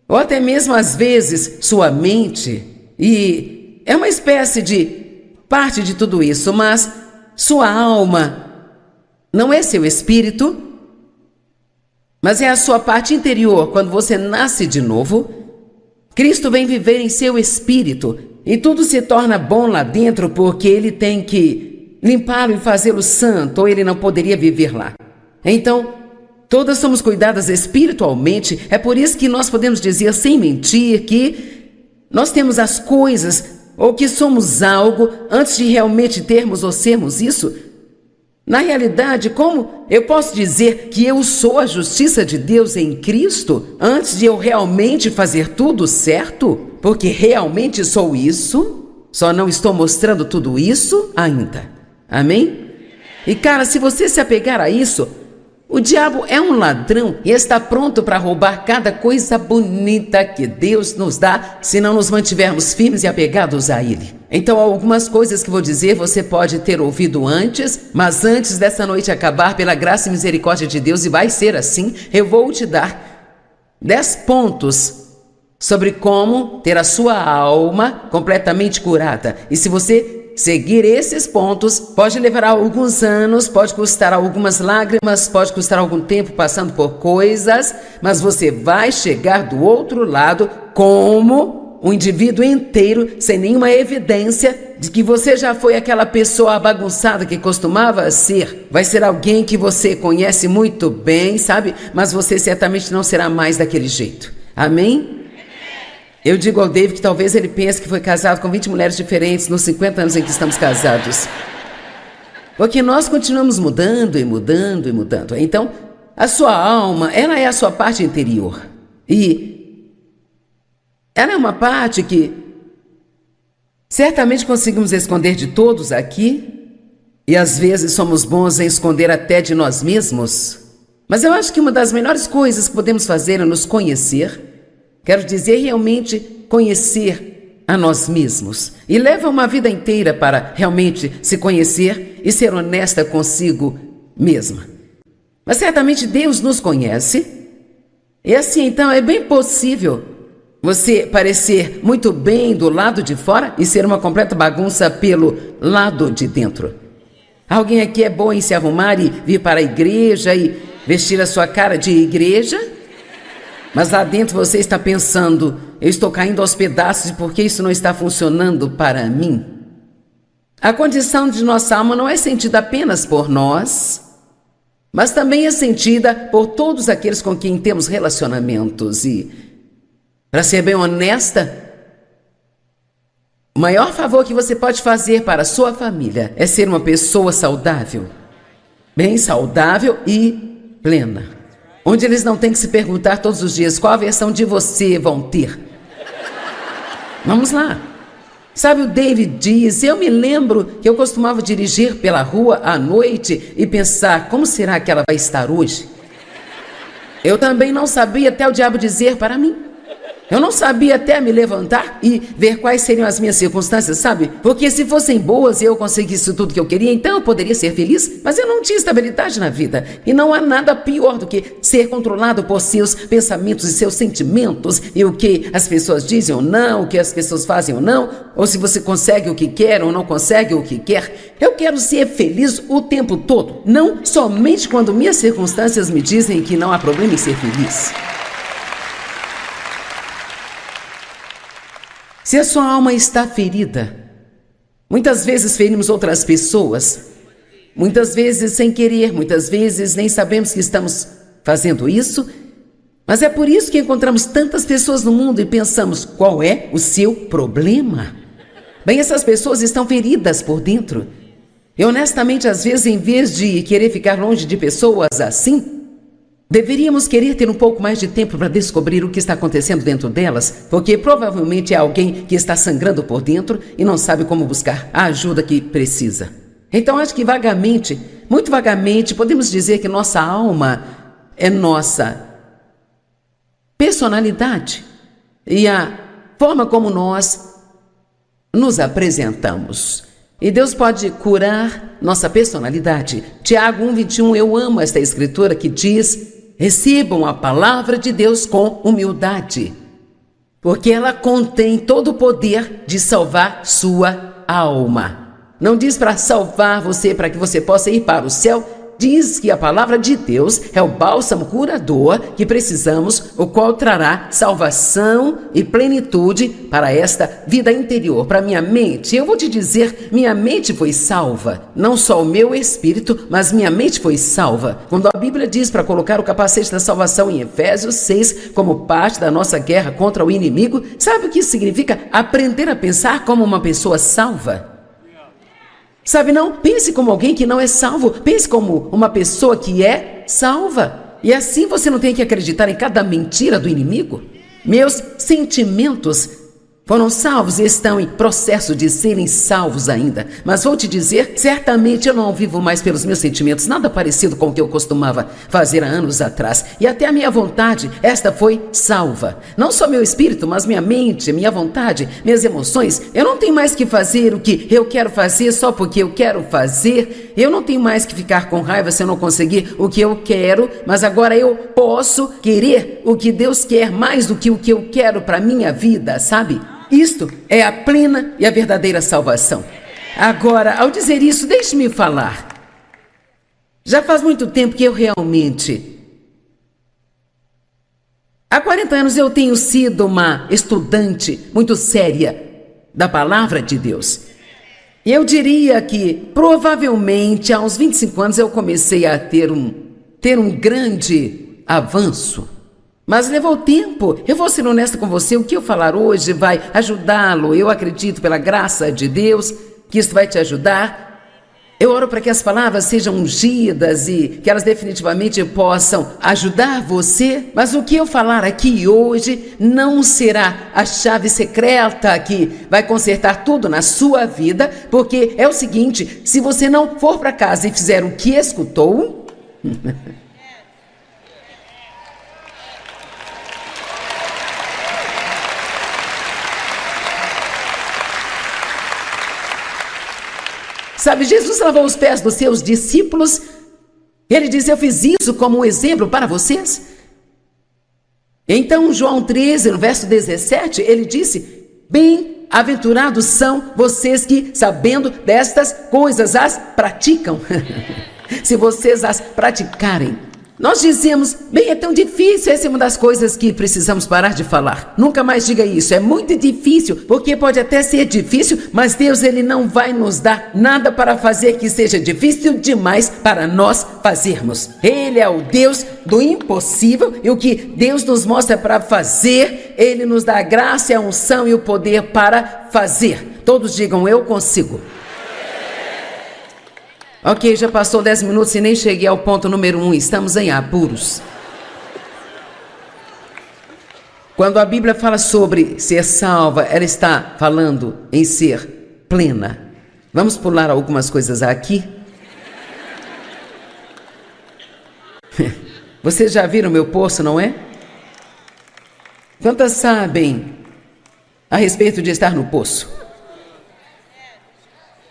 ou até mesmo às vezes sua mente, e é uma espécie de parte de tudo isso, mas sua alma não é seu espírito, mas é a sua parte interior. Quando você nasce de novo, Cristo vem viver em seu espírito e tudo se torna bom lá dentro, porque Ele tem que limpá-lo e fazê-lo santo, ou Ele não poderia viver lá. Então, todas somos cuidadas espiritualmente. É por isso que nós podemos dizer sem mentir que nós temos as coisas ou que somos algo antes de realmente termos ou sermos isso. Na realidade, como eu posso dizer que eu sou a justiça de Deus em Cristo antes de eu realmente fazer tudo certo? Porque realmente sou isso, só não estou mostrando tudo isso ainda. Amém? E cara, se você se apegar a isso, o diabo é um ladrão e está pronto para roubar cada coisa bonita que Deus nos dá se não nos mantivermos firmes e apegados a Ele. Então, algumas coisas que vou dizer você pode ter ouvido antes, mas antes dessa noite acabar, pela graça e misericórdia de Deus, e vai ser assim, eu vou te dar 10 pontos sobre como ter a sua alma completamente curada. E se você seguir esses pontos, pode levar alguns anos, pode custar algumas lágrimas, pode custar algum tempo passando por coisas, mas você vai chegar do outro lado como um indivíduo inteiro, sem nenhuma evidência de que você já foi aquela pessoa bagunçada que costumava ser. Vai ser alguém que você conhece muito bem, sabe? Mas você certamente não será mais daquele jeito. Amém? Eu digo ao David que talvez ele pense que foi casado com 20 mulheres diferentes nos 50 anos em que estamos casados. Porque nós continuamos mudando e mudando e mudando. Então, a sua alma, ela é a sua parte interior. E ela é uma parte que certamente conseguimos esconder de todos aqui. E às vezes somos bons em esconder até de nós mesmos. Mas eu acho que uma das melhores coisas que podemos fazer é nos conhecer. Quero dizer, realmente conhecer a nós mesmos. E leva uma vida inteira para realmente se conhecer e ser honesta consigo mesma. Mas certamente Deus nos conhece. E assim, então, é bem possível você parecer muito bem do lado de fora e ser uma completa bagunça pelo lado de dentro. Alguém aqui é bom em se arrumar e vir para a igreja e vestir a sua cara de igreja? Mas lá dentro você está pensando: eu estou caindo aos pedaços e por que isso não está funcionando para mim? A condição de nossa alma não é sentida apenas por nós, mas também é sentida por todos aqueles com quem temos relacionamentos. E, para ser bem honesta, o maior favor que você pode fazer para a sua família é ser uma pessoa saudável, bem saudável e plena, onde eles não têm que se perguntar todos os dias qual a versão de você vão ter. Vamos lá. Sabe, o David diz: eu me lembro que eu costumava dirigir pela rua à noite e pensar: como será que ela vai estar hoje? Eu também não sabia até o diabo dizer para mim. Eu não sabia até me levantar e ver quais seriam as minhas circunstâncias, sabe? Porque se fossem boas e eu conseguisse tudo que eu queria, então eu poderia ser feliz, mas eu não tinha estabilidade na vida. E não há nada pior do que ser controlado por seus pensamentos e seus sentimentos, e o que as pessoas dizem ou não, o que as pessoas fazem ou não, ou se você consegue o que quer ou não consegue o que quer. Eu quero ser feliz o tempo todo, não somente quando minhas circunstâncias me dizem que não há problema em ser feliz. Se a sua alma está ferida, muitas vezes ferimos outras pessoas, muitas vezes sem querer, muitas vezes nem sabemos que estamos fazendo isso, mas é por isso que encontramos tantas pessoas no mundo e pensamos: qual é o seu problema? Bem, essas pessoas estão feridas por dentro. E honestamente, às vezes, em vez de querer ficar longe de pessoas assim, deveríamos querer ter um pouco mais de tempo para descobrir o que está acontecendo dentro delas, porque provavelmente é alguém que está sangrando por dentro e não sabe como buscar a ajuda que precisa. Então acho que vagamente, muito vagamente, podemos dizer que nossa alma é nossa personalidade e a forma como nós nos apresentamos. E Deus pode curar nossa personalidade. Tiago 1:21, eu amo esta escritura que diz: recebam a palavra de Deus com humildade, porque ela contém todo o poder de salvar sua alma. Não diz para salvar você para que você possa ir para o céu. Diz que a palavra de Deus é o bálsamo curador que precisamos, o qual trará salvação e plenitude para esta vida interior, para minha mente. Eu vou te dizer, minha mente foi salva, não só o meu espírito, mas minha mente foi salva. Quando a Bíblia diz para colocar o capacete da salvação em Efésios 6, como parte da nossa guerra contra o inimigo, sabe o que isso significa? Aprender a pensar como uma pessoa salva. Sabe, não pense como alguém que não é salvo, pense como uma pessoa que é salva. E assim você não tem que acreditar em cada mentira do inimigo. Meus sentimentos foram salvos e estão em processo de serem salvos ainda. Mas vou te dizer, certamente eu não vivo mais pelos meus sentimentos, nada parecido com o que eu costumava fazer há anos atrás. E até a minha vontade, esta foi salva. Não só meu espírito, mas minha mente, minha vontade, minhas emoções. Eu não tenho mais que fazer o que eu quero fazer só porque eu quero fazer. Eu não tenho mais que ficar com raiva se eu não conseguir o que eu quero, mas agora eu posso querer o que Deus quer mais do que o que eu quero para minha vida, sabe? Isto é a plena e a verdadeira salvação. Agora, ao dizer isso, deixe-me falar. Já faz muito tempo que eu realmente... Há 40 anos eu tenho sido uma estudante muito séria da palavra de Deus. E eu diria que, provavelmente, há uns 25 anos eu comecei a ter um grande avanço. Mas levou tempo. Eu vou ser honesta com você, o que eu falar hoje vai ajudá-lo. Eu acredito, pela graça de Deus, que isso vai te ajudar. Eu oro para que as palavras sejam ungidas e que elas definitivamente possam ajudar você. Mas o que eu falar aqui hoje não será a chave secreta que vai consertar tudo na sua vida, porque é o seguinte, se você não for para casa e fizer o que escutou... Sabe, Jesus lavou os pés dos seus discípulos. Ele disse: eu fiz isso como um exemplo para vocês. Então, João 13, no verso 17, ele disse: bem-aventurados são vocês que, sabendo destas coisas, as praticam. Se vocês as praticarem. Nós dizemos: bem, é tão difícil. Essa é uma das coisas que precisamos parar de falar. Nunca mais diga isso. É muito difícil, porque pode até ser difícil, mas Deus, ele não vai nos dar nada para fazer que seja difícil demais para nós fazermos. Ele é o Deus do impossível, e o que Deus nos mostra para fazer, ele nos dá a graça, a unção e o poder para fazer. Todos digam: eu consigo. Ok, já passou 10 minutos e nem cheguei ao ponto número 1. Estamos em apuros. Quando a Bíblia fala sobre ser salva, ela está falando em ser plena. Vamos pular algumas coisas aqui. Vocês já viram meu poço, não é? Quantas sabem a respeito de estar no poço?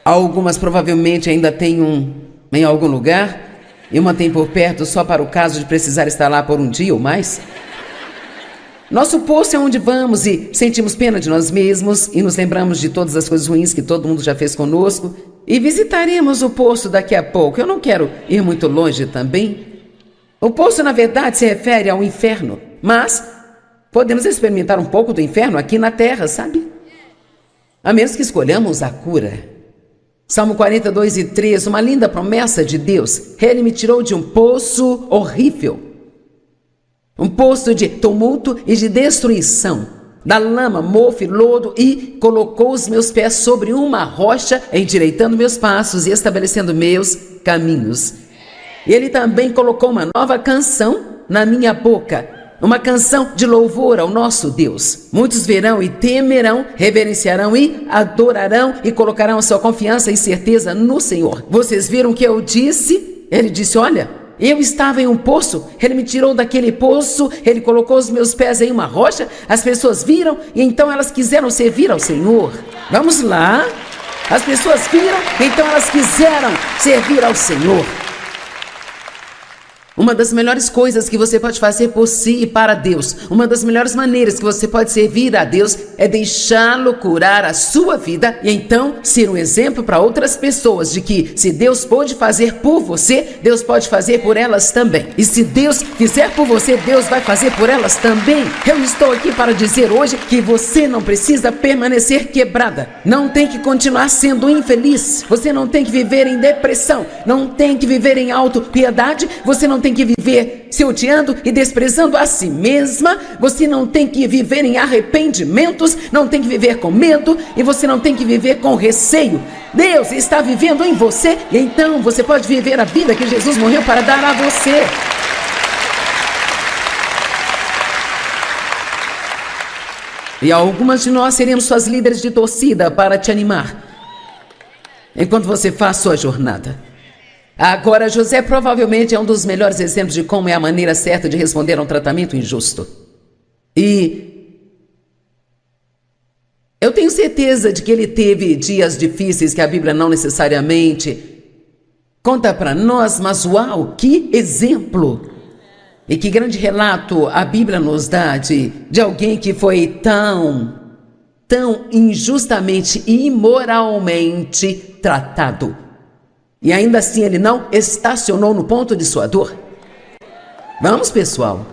Algumas provavelmente ainda têm em algum lugar, e uma tem por perto só para o caso de precisar estar lá por um dia ou mais. Nosso poço é onde vamos e sentimos pena de nós mesmos e nos lembramos de todas as coisas ruins que todo mundo já fez conosco, e visitaremos o poço daqui a pouco. Eu não quero ir muito longe também. O poço, na verdade, se refere ao inferno, mas podemos experimentar um pouco do inferno aqui na terra, sabe? A menos que escolhamos a cura. Salmo 42:3, uma linda promessa de Deus. Ele me tirou de um poço horrível, um poço de tumulto e de destruição, da lama, mofo e lodo, e colocou os meus pés sobre uma rocha, endireitando meus passos e estabelecendo meus caminhos. Ele também colocou uma nova canção na minha boca, uma canção de louvor ao nosso Deus. Muitos verão e temerão, reverenciarão e adorarão e colocarão a sua confiança e certeza no Senhor. Vocês viram o que eu disse? Ele disse: olha, eu estava em um poço, ele me tirou daquele poço, ele colocou os meus pés em uma rocha, as pessoas viram e então elas quiseram servir ao Senhor. Vamos lá. As pessoas viram, então elas quiseram servir ao Senhor. Uma das melhores coisas que você pode fazer por si e para Deus, uma das melhores maneiras que você pode servir a Deus é deixá-lo curar a sua vida e então ser um exemplo para outras pessoas de que se Deus pode fazer por você, Deus pode fazer por elas também. E se Deus fizer por você, Deus vai fazer por elas também. Eu estou aqui para dizer hoje que você não precisa permanecer quebrada, não tem que continuar sendo infeliz, você não tem que viver em depressão, não tem que viver em autopiedade, você não tem que viver se odiando e desprezando a si mesma, você não tem que viver em arrependimentos, não tem que viver com medo e você não tem que viver com receio. Deus está vivendo em você e então você pode viver a vida que Jesus morreu para dar a você. E algumas de nós seremos suas líderes de torcida para te animar enquanto você faz sua jornada. Agora, José provavelmente é um dos melhores exemplos de como é a maneira certa de responder a um tratamento injusto. E eu tenho certeza de que ele teve dias difíceis que a Bíblia não necessariamente conta para nós, mas uau, que exemplo! E que grande relato a Bíblia nos dá de alguém que foi tão injustamente e imoralmente tratado. E ainda assim ele não estacionou no ponto de sua dor. Vamos, pessoal.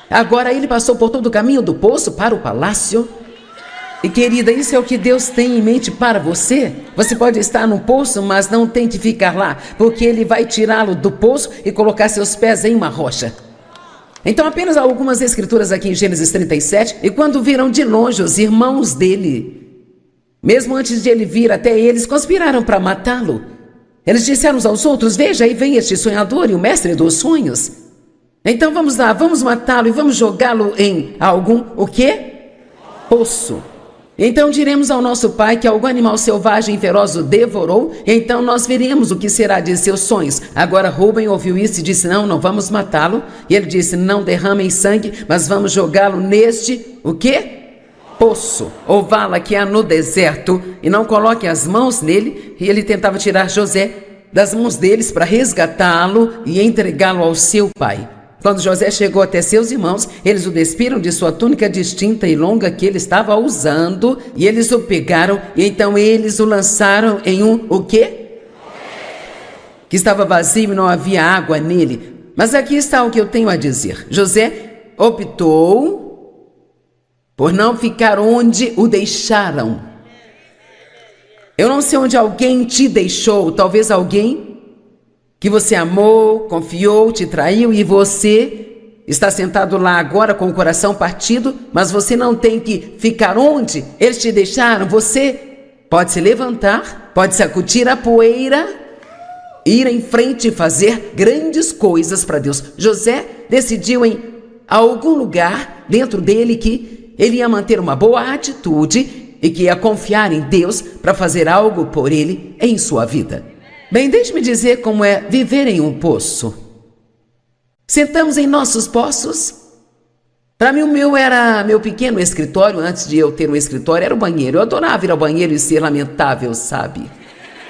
Agora ele passou por todo o caminho do poço para o palácio. E querida, isso é o que Deus tem em mente para você. Você pode estar no poço, mas não tente ficar lá, porque ele vai tirá-lo do poço e colocar seus pés em uma rocha. Então apenas algumas escrituras aqui em Gênesis 37. E quando viram de longe os irmãos dele, mesmo antes de ele vir até eles, conspiraram para matá-lo. Eles disseram uns aos outros: veja, aí vem este sonhador e o mestre dos sonhos. Então vamos lá, vamos matá-lo e vamos jogá-lo em algum, o quê? Poço. Então diremos ao nosso pai que algum animal selvagem e feroz o devorou, e então nós veremos o que será de seus sonhos. Agora Rúben ouviu isso e disse: não vamos matá-lo. E ele disse: não derramem sangue, mas vamos jogá-lo neste, o quê? poço ou vala que há no deserto e não coloque as mãos nele. E ele tentava tirar José das mãos deles para resgatá-lo e entregá-lo ao seu pai. Quando José chegou até seus irmãos, eles o despiram de sua túnica distinta e longa que ele estava usando, e eles o pegaram, e então eles o lançaram em o quê? Que estava vazio e não havia água nele. Mas aqui está o que eu tenho a dizer. José optou por não ficar onde o deixaram. Eu não sei onde alguém te deixou, talvez alguém que você amou, confiou, te traiu e você está sentado lá agora com o coração partido, mas você não tem que ficar onde eles te deixaram. Você pode se levantar, pode sacudir a poeira, ir em frente e fazer grandes coisas para Deus. José decidiu em algum lugar dentro dele que ele ia manter uma boa atitude e que ia confiar em Deus para fazer algo por ele em sua vida. Bem, deixe-me dizer como é viver em um poço. Sentamos em nossos poços. Para mim, o meu era meu pequeno escritório. Antes de eu ter um escritório, era o banheiro. Eu adorava ir ao banheiro e ser lamentável, sabe?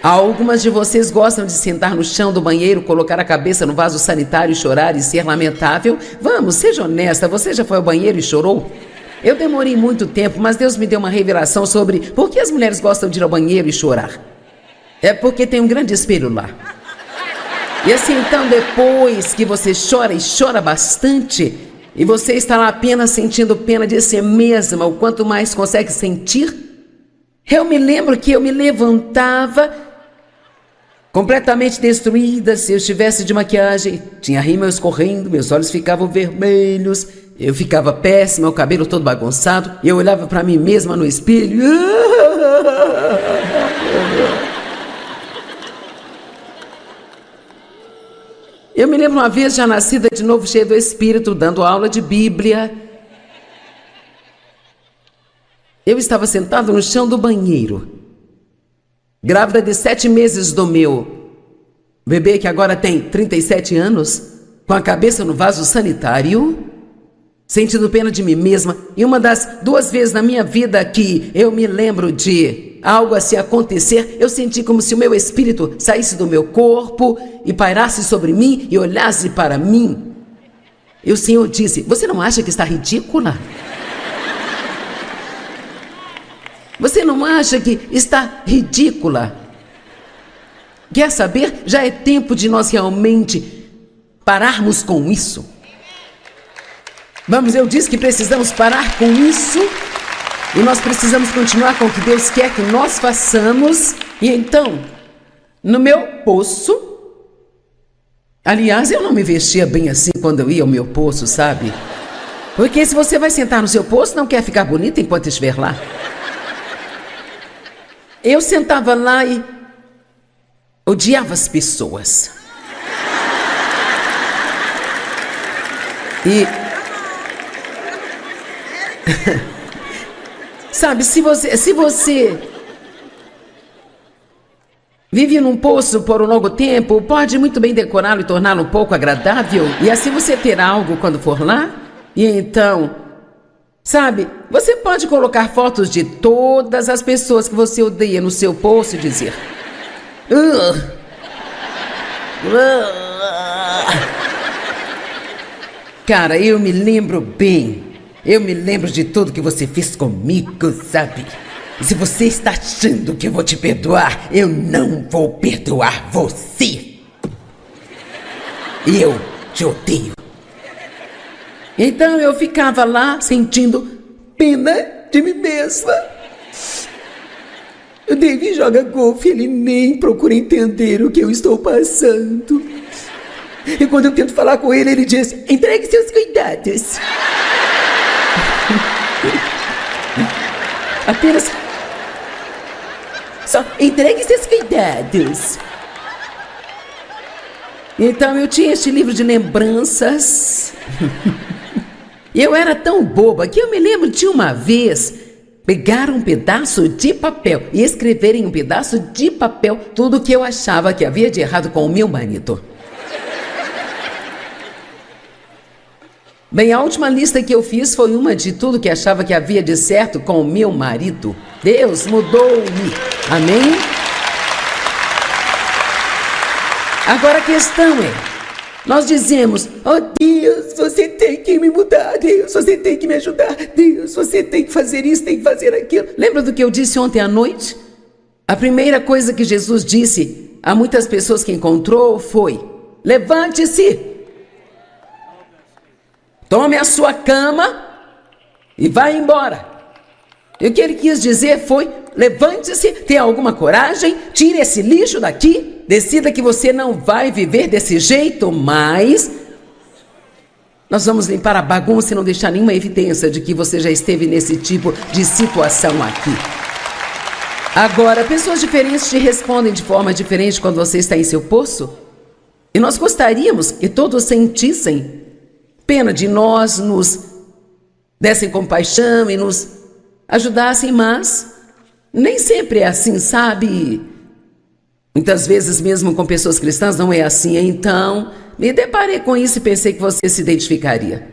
Algumas de vocês gostam de sentar no chão do banheiro, colocar a cabeça no vaso sanitário e chorar e ser lamentável? Vamos, seja honesta, você já foi ao banheiro e chorou? Eu demorei muito tempo, mas Deus me deu uma revelação sobre por que as mulheres gostam de ir ao banheiro e chorar. É porque tem um grande espelho lá. E assim, então, depois que você chora e chora bastante, e você está lá apenas sentindo pena de si mesma, o quanto mais consegue sentir, eu me lembro que eu me levantava completamente destruída. Se eu estivesse de maquiagem, tinha rímel escorrendo, meus olhos ficavam vermelhos, eu ficava péssima, o cabelo todo bagunçado, e eu olhava para mim mesma no espelho. Eu me lembro uma vez, já nascida de novo, cheia do Espírito, dando aula de Bíblia. Eu estava sentado no chão do banheiro, grávida de 7 meses do meu bebê, que agora tem 37 anos, com a cabeça no vaso sanitário, sentindo pena de mim mesma. E uma das 2 vezes na minha vida que eu me lembro de algo assim acontecer, eu senti como se o meu espírito saísse do meu corpo e pairasse sobre mim e olhasse para mim. E o Senhor disse: você não acha que está ridícula? Você não acha que está ridícula? Quer saber? Já é tempo de nós realmente pararmos com isso. Vamos, eu disse que precisamos parar com isso. E nós precisamos continuar com o que Deus quer que nós façamos. E então, no meu poço, aliás, eu não me vestia bem assim quando eu ia ao meu poço, sabe? Porque se você vai sentar no seu poço, não quer ficar bonita enquanto estiver lá. Eu sentava lá e odiava as pessoas. E sabe, se você vive num poço por um longo tempo, pode muito bem decorá-lo e torná-lo um pouco agradável, e assim você terá algo quando for lá. E então, sabe, você pode colocar fotos de todas as pessoas que você odeia no seu poço e dizer: cara, eu me lembro bem. Eu me lembro de tudo que você fez comigo, sabe? E se você está achando que eu vou te perdoar, eu não vou perdoar você. Eu te odeio. Então eu ficava lá sentindo pena de mim mesma. O David joga golfe, ele nem procura entender o que eu estou passando. E quando eu tento falar com ele, ele diz: entregue seus cuidados. Apenas só entregue seus cuidados. Então eu tinha este livro de lembranças. E eu era tão boba que eu me lembro de uma vez pegar um pedaço de papel e escrever em um pedaço de papel tudo o que eu achava que havia de errado com o meu marido. Bem, a última lista que eu fiz foi uma de tudo que achava que havia de certo com o meu marido. Deus mudou-me. Amém? Agora a questão é, nós dizemos, oh Deus, você tem que me mudar, Deus, você tem que me ajudar, Deus, você tem que fazer isso, tem que fazer aquilo. Lembra do que eu disse ontem à noite? A primeira coisa que Jesus disse a muitas pessoas que encontrou foi, levante-se. Tome a sua cama e vá embora. E o que ele quis dizer foi, levante-se, tenha alguma coragem, tire esse lixo daqui, decida que você não vai viver desse jeito mais. Nós vamos limpar a bagunça e não deixar nenhuma evidência de que você já esteve nesse tipo de situação aqui. Agora, pessoas diferentes te respondem de forma diferente quando você está em seu poço. E nós gostaríamos que todos sentissem pena de nós, nos dessem compaixão e nos ajudassem, mas nem sempre é assim, sabe? Muitas vezes mesmo com pessoas cristãs não é assim, então me deparei com isso e pensei que você se identificaria.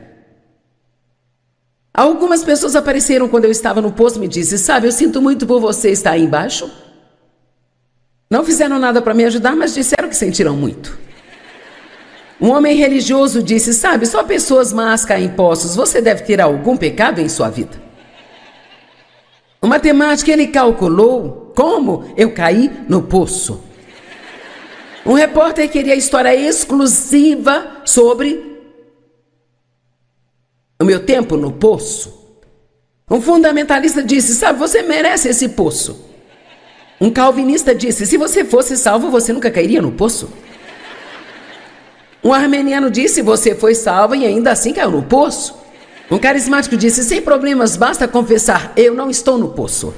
Algumas pessoas apareceram quando eu estava no poço e me disse, sabe, eu sinto muito por você estar aí embaixo. Não fizeram nada para me ajudar, mas disseram que sentiram muito. Um homem religioso disse, sabe, só pessoas más caem em poços, você deve ter algum pecado em sua vida. O matemático, ele calculou como eu caí no poço. Um repórter queria história exclusiva sobre o meu tempo no poço. Um fundamentalista disse, sabe, você merece esse poço. Um calvinista disse, se você fosse salvo, você nunca cairia no poço. Um armeniano disse, você foi salvo e ainda assim caiu no poço. Um carismático disse, sem problemas, basta confessar, eu não estou no poço.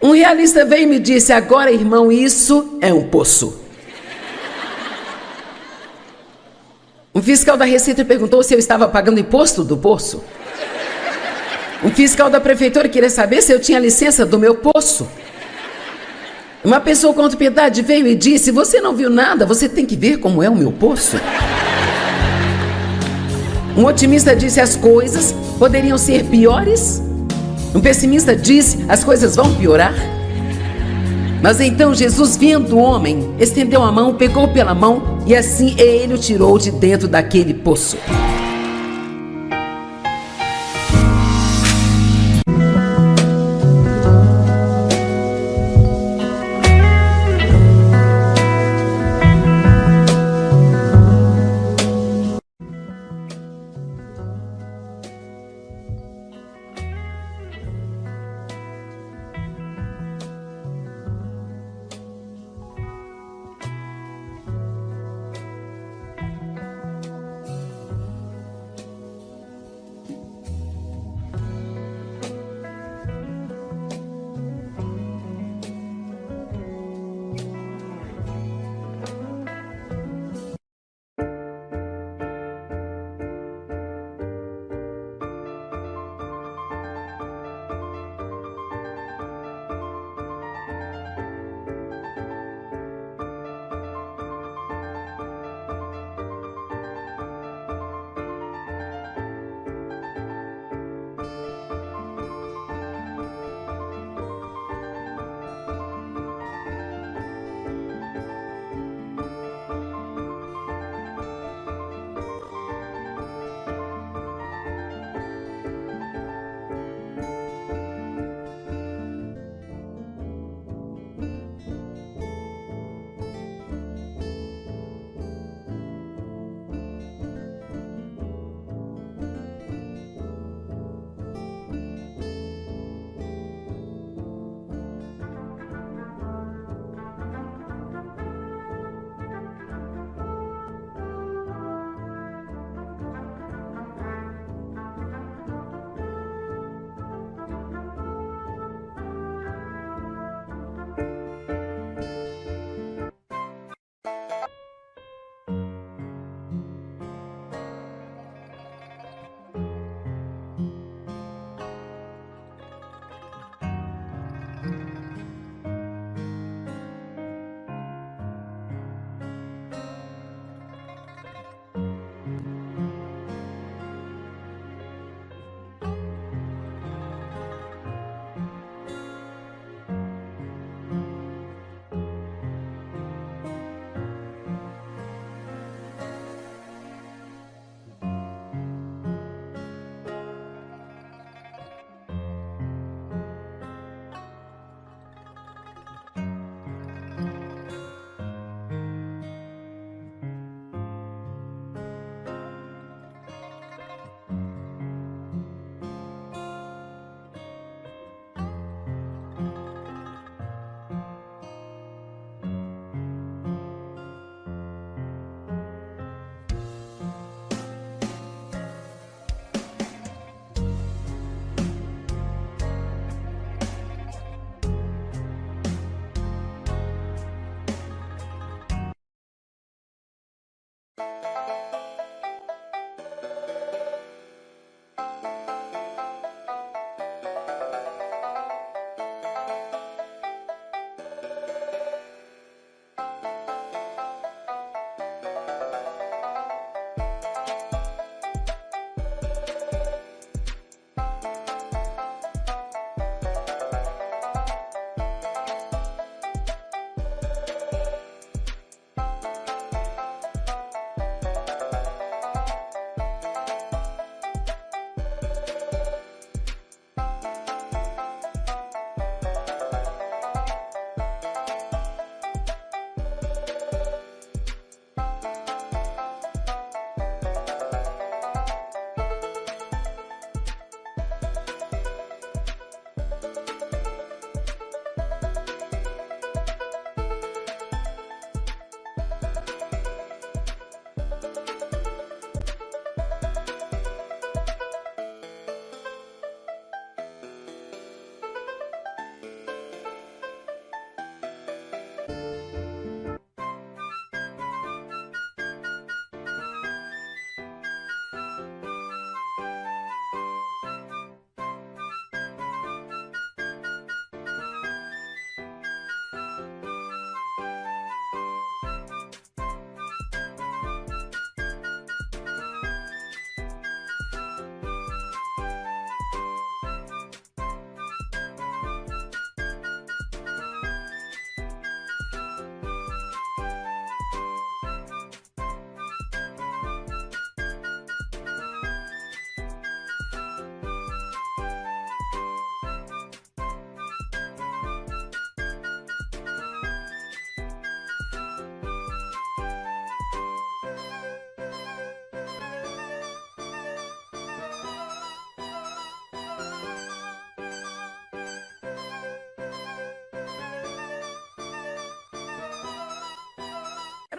Um realista veio e me disse, agora irmão, isso é um poço. Um fiscal da Receita perguntou se eu estava pagando imposto do poço. Um fiscal da prefeitura queria saber se eu tinha licença do meu poço. Uma pessoa com autopiedade veio e disse, você não viu nada, você tem que ver como é o meu poço. Um otimista disse, as coisas poderiam ser piores. Um pessimista disse, as coisas vão piorar. Mas então Jesus, vendo o homem, estendeu a mão, pegou pela mão e assim ele o tirou de dentro daquele poço.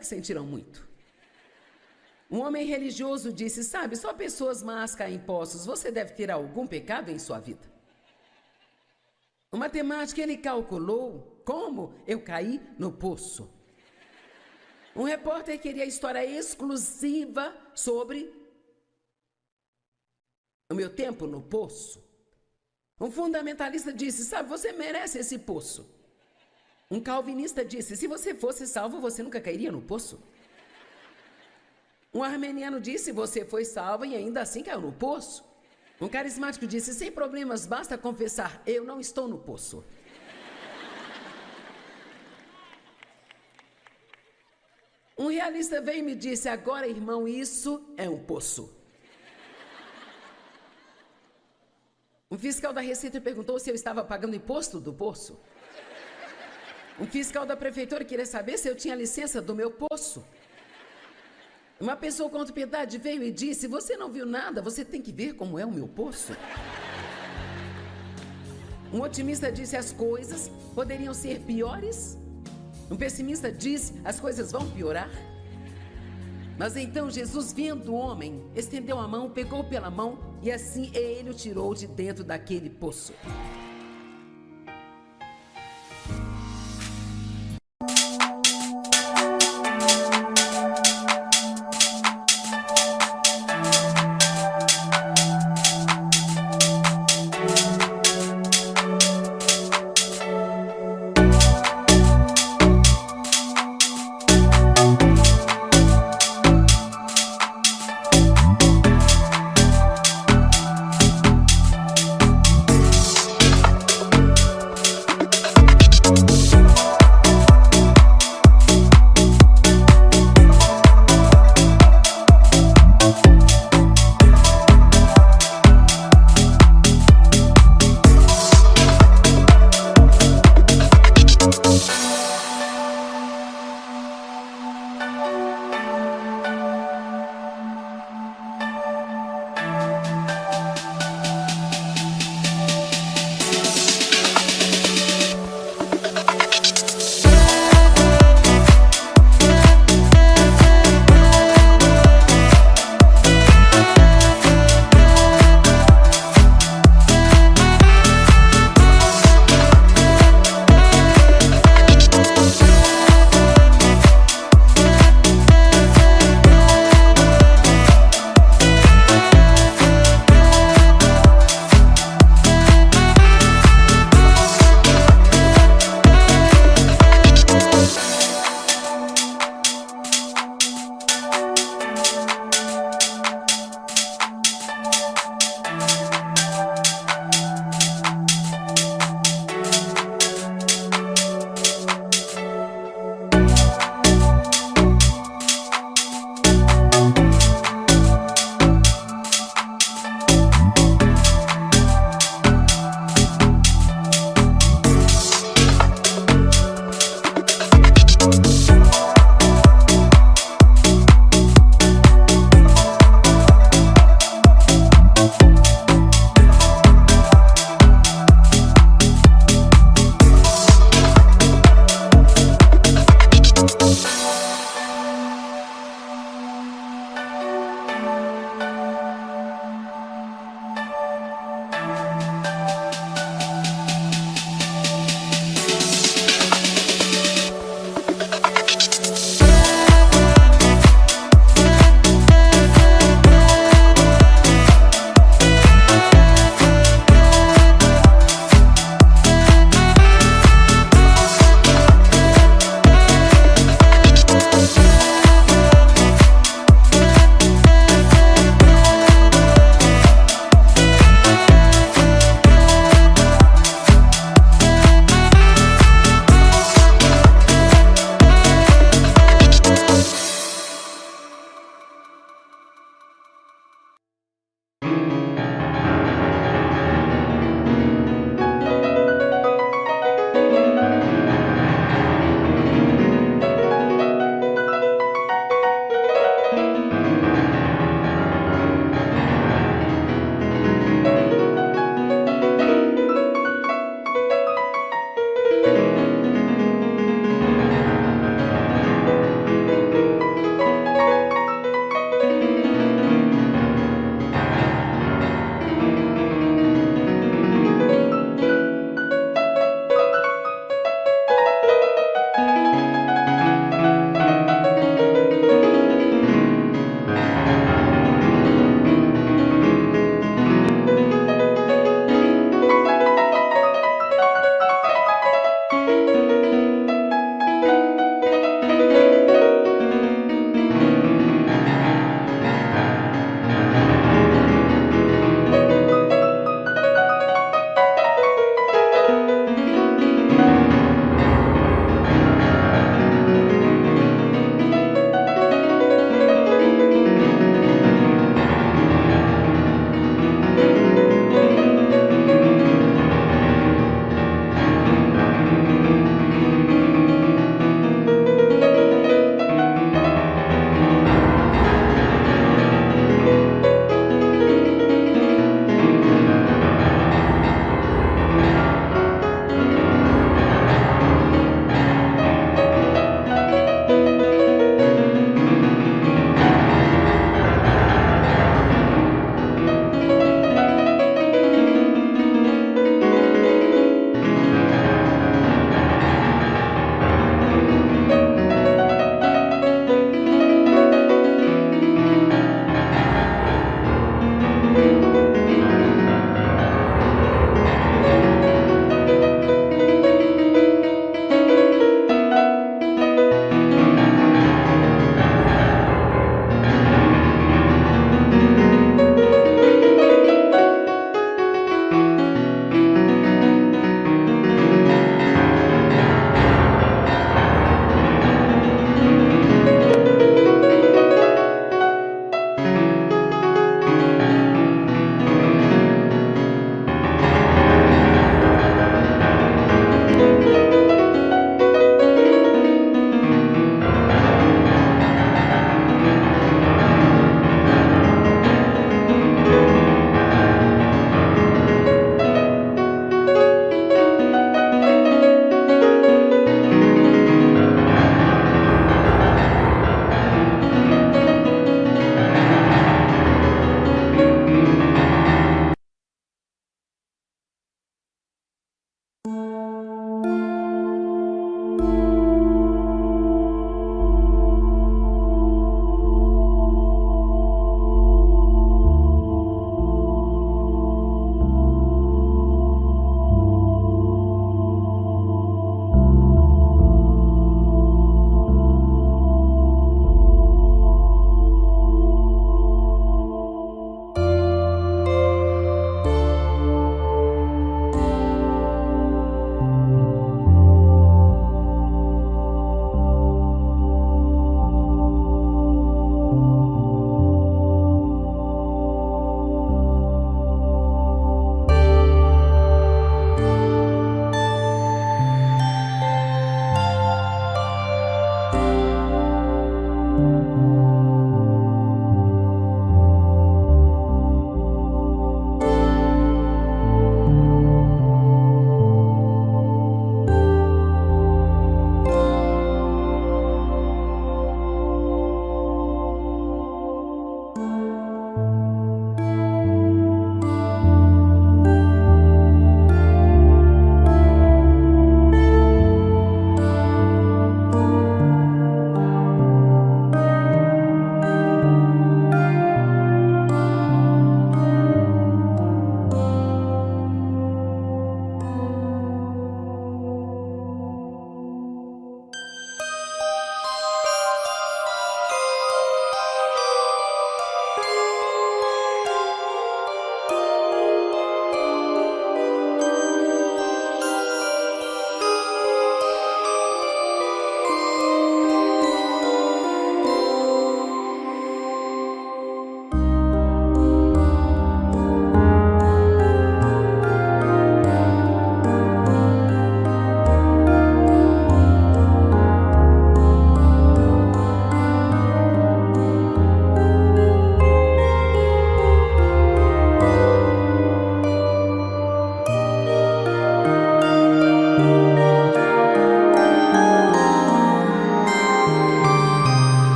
que sentiram muito. Um homem religioso disse: sabe, só pessoas más caem em poços, você deve ter algum pecado em sua vida. O matemático, ele calculou como eu caí no poço. Um repórter queria história exclusiva sobre o meu tempo no poço. Um fundamentalista disse: sabe, você merece esse poço. Um calvinista disse: se você fosse salvo, você nunca cairia no poço. Um armeniano disse: você foi salvo e ainda assim caiu no poço. Um carismático disse: sem problemas, basta confessar, eu não estou no poço. Um realista veio e me disse: agora, irmão, isso é um poço. Um fiscal da Receita perguntou se eu estava pagando imposto do poço. Um fiscal da prefeitura queria saber se eu tinha licença do meu poço. Uma pessoa com autopiedade veio e disse: você não viu nada, você tem que ver como é o meu poço. Um otimista disse: as coisas poderiam ser piores. Um pessimista disse: as coisas vão piorar. Mas então Jesus, vendo o homem, estendeu a mão, pegou pela mão e assim ele o tirou de dentro daquele poço.